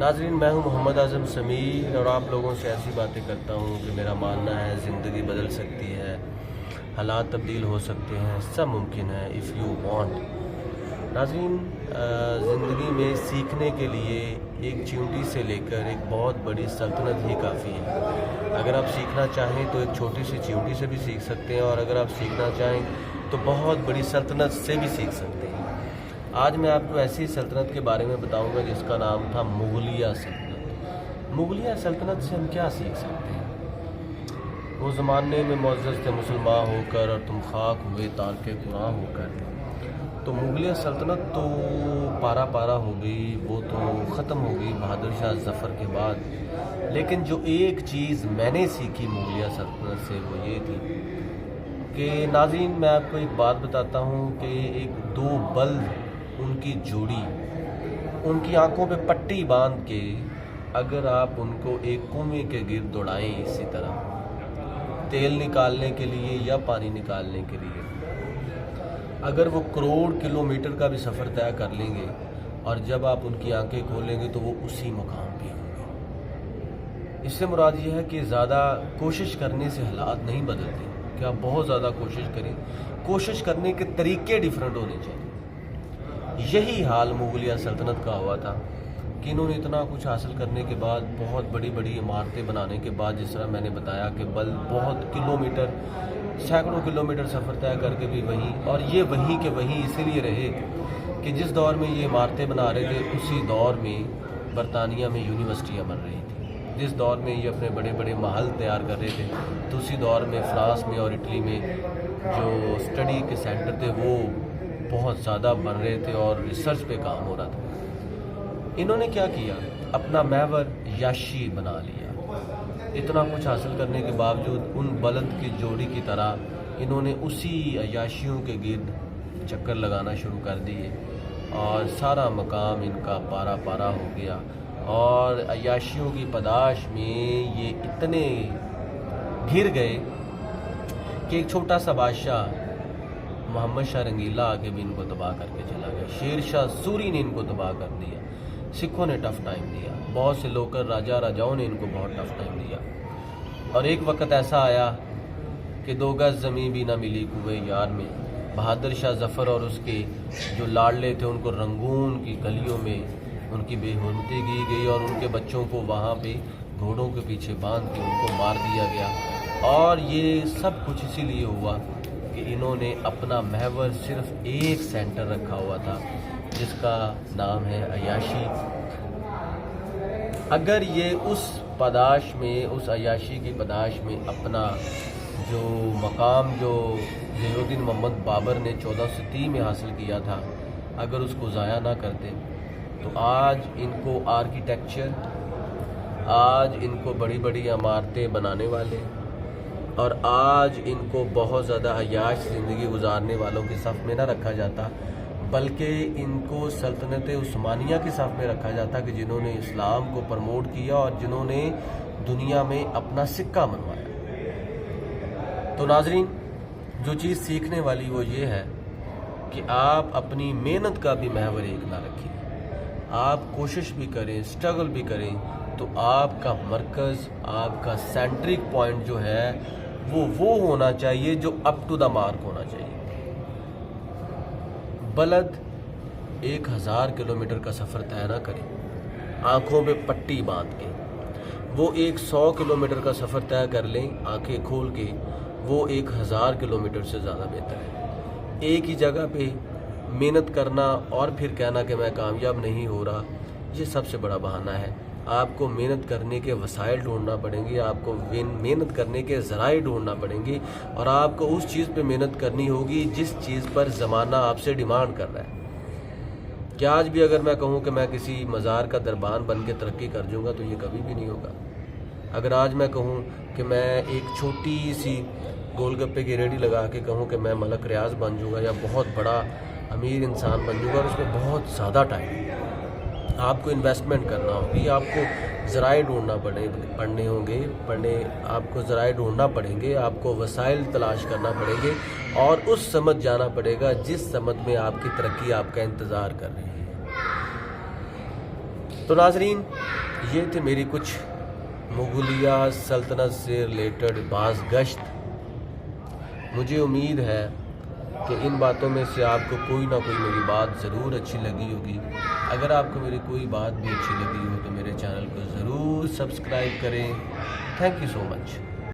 ناظرین، میں ہوں محمد اعظم سمیر اور آپ لوگوں سے ایسی باتیں کرتا ہوں کہ میرا ماننا ہے زندگی بدل سکتی ہے، حالات تبدیل ہو سکتے ہیں، سب ممکن ہے اف یو وانٹ۔ ناظرین، زندگی میں سیکھنے کے لیے ایک چیونٹی سے لے کر ایک بہت بڑی سلطنت ہی کافی ہے۔ اگر آپ سیکھنا چاہیں تو ایک چھوٹی سی چیونٹی سے بھی سیکھ سکتے ہیں، اور اگر آپ سیکھنا چاہیں تو بہت بڑی سلطنت سے بھی سیکھ سکتے ہیں۔ آج میں آپ کو ایسی سلطنت کے بارے میں بتاؤں گا جس کا نام تھا مغلیہ سلطنت۔ مغلیہ سلطنت سے ہم کیا سیکھ سکتے ہیں؟ وہ زمانے میں معزز تھے مسلمان ہو کر، اور تم خاک ہوئے تارک قرآن ہو کر۔ تو مغلیہ سلطنت تو پارا پارا ہو گئی، وہ تو ختم ہو گئی بہادر شاہ ظفر کے بعد۔ لیکن جو ایک چیز میں نے سیکھی مغلیہ سلطنت سے وہ یہ تھی کہ ناظرین، میں آپ کو ایک بات بتاتا ہوں کہ ایک دو بلد، ان کی جوڑی، ان کی آنکھوں پہ پٹی باندھ کے اگر آپ ان کو ایک کنویں کے گرد دوڑائیں اسی طرح تیل نکالنے کے لیے یا پانی نکالنے کے لیے، اگر وہ کروڑ کلومیٹر کا بھی سفر طے کر لیں گے اور جب آپ ان کی آنکھیں کھولیں گے تو وہ اسی مقام پہ ہوں گے۔ اس سے مراد یہ ہے کہ زیادہ کوشش کرنے سے حالات نہیں بدلتے، کہ آپ بہت زیادہ کوشش کریں، کوشش کرنے کے طریقے ڈیفرنٹ ہونے چاہیے۔ یہی حال مغلیہ سلطنت کا ہوا تھا کہ انہوں نے اتنا کچھ حاصل کرنے کے بعد، بہت بڑی بڑی عمارتیں بنانے کے بعد، جس طرح میں نے بتایا کہ بہت کلومیٹر، سینکڑوں کلومیٹر سفر طے کر کے بھی وہیں، اور یہ وہیں کے وہیں اسی لیے رہے کہ جس دور میں یہ عمارتیں بنا رہے تھے اسی دور میں برطانیہ میں یونیورسٹیاں بن رہی تھیں، جس دور میں یہ اپنے بڑے بڑے محل تیار کر رہے تھے تو اسی دور میں فرانس میں اور اٹلی میں جو اسٹڈی کے سینٹر تھے وہ بہت زیادہ بن رہے تھے اور ریسرچ پہ کام ہو رہا تھا۔ انہوں نے کیا کیا؟ اپنا محور عیاشی بنا لیا۔ اتنا کچھ حاصل کرنے کے باوجود ان بلند کی جوڑی کی طرح انہوں نے اسی عیاشیوں کے گرد چکر لگانا شروع کر دیے، اور سارا مقام ان کا پارا پارا ہو گیا، اور عیاشیوں کی پاداش میں یہ اتنے گر گئے کہ ایک چھوٹا سا بادشاہ محمد شاہ رنگیلا آ کے بھی ان کو تباہ کر کے چلا گیا۔ شیر شاہ سوری نے ان کو تباہ کر دیا، سکھوں نے ٹف ٹائم دیا، بہت سے لوکل راجاؤں نے ان کو بہت ٹف ٹائم دیا، اور ایک وقت ایسا آیا کہ 2 گز زمین بھی نہ ملی کوئے یار میں۔ بہادر شاہ ظفر اور اس کے جو لاڈلے تھے ان کو رنگون کی گلیوں میں ان کی بے حرمتی کی گئی، اور ان کے بچوں کو وہاں پہ گھوڑوں کے پیچھے باندھ کے ان کو مار دیا گیا، اور یہ سب کچھ اسی لیے ہوا کہ انہوں نے اپنا محور صرف ایک سینٹر رکھا ہوا تھا جس کا نام ہے عیاشی۔ اگر یہ اس پاداش میں، اس عیاشی کی پاداش میں اپنا جو مقام جو ضیاء الدین محمد بابر نے 1430 میں حاصل کیا تھا، اگر اس کو ضائع نہ کرتے تو آج ان کو آرکیٹیکچر، آج ان کو بڑی بڑی عمارتیں بنانے والے، اور آج ان کو بہت زیادہ عیاش زندگی گزارنے والوں کے صف میں نہ رکھا جاتا، بلکہ ان کو سلطنت عثمانیہ کے صف میں رکھا جاتا کہ جنہوں نے اسلام کو پروموٹ کیا اور جنہوں نے دنیا میں اپنا سکہ منوایا۔ تو ناظرین، جو چیز سیکھنے والی وہ یہ ہے کہ آپ اپنی محنت کا بھی محور ایک نہ رکھیں، آپ کوشش بھی کریں، اسٹرگل بھی کریں، تو آپ کا مرکز، آپ کا سینٹرک پوائنٹ جو ہے وہ ہونا چاہیے جو اپ ٹو دا مارک ہونا چاہیے۔ بلد 1000 کلومیٹر کا سفر طے نہ کریں آنکھوں پہ پٹی باندھ کے، وہ 100 کلومیٹر کا سفر طے کر لیں آنکھیں کھول کے، وہ 1000 کلومیٹر سے زیادہ بہتر ہے۔ ایک ہی جگہ پہ محنت کرنا اور پھر کہنا کہ میں کامیاب نہیں ہو رہا، یہ سب سے بڑا بہانہ ہے۔ آپ کو محنت کرنے کے وسائل ڈھونڈنا پڑیں گے، آپ کو محنت کرنے کے ذرائع ڈھونڈنا پڑیں گے، اور آپ کو اس چیز پہ محنت کرنی ہوگی جس چیز پر زمانہ آپ سے ڈیمانڈ کر رہا ہے۔ کہ آج بھی اگر میں کہوں کہ میں کسی مزار کا دربان بن کے ترقی کر جاؤں گا تو یہ کبھی بھی نہیں ہوگا۔ اگر آج میں کہوں کہ میں ایک چھوٹی سی گول گپے کی ریڑھی لگا کے کہوں کہ میں ملک ریاض بن جاؤں گا یا بہت بڑا امیر انسان بن جاؤں گا، اور اس میں بہت زیادہ ٹائم آپ کو انویسٹمنٹ کرنا ہوگی، آپ کو ذرائع ڈھونڈنا پڑنے ہوں گے، آپ کو ذرائع ڈھونڈنا پڑیں گے، آپ کو وسائل تلاش کرنا پڑیں گے، اور اس سمت جانا پڑے گا جس سمت میں آپ کی ترقی آپ کا انتظار کر رہی ہے۔ تو ناظرین، یہ تھے میری کچھ مغلیہ سلطنت سے ریلیٹڈ بعض گشت. مجھے امید ہے کہ ان باتوں میں سے آپ کو کوئی نہ کوئی میری بات ضرور اچھی لگی ہوگی. اگر آپ کو میری کوئی بات بھی اچھی لگی ہو تو میرے چینل کو ضرور سبسکرائب کریں. Thank you so much.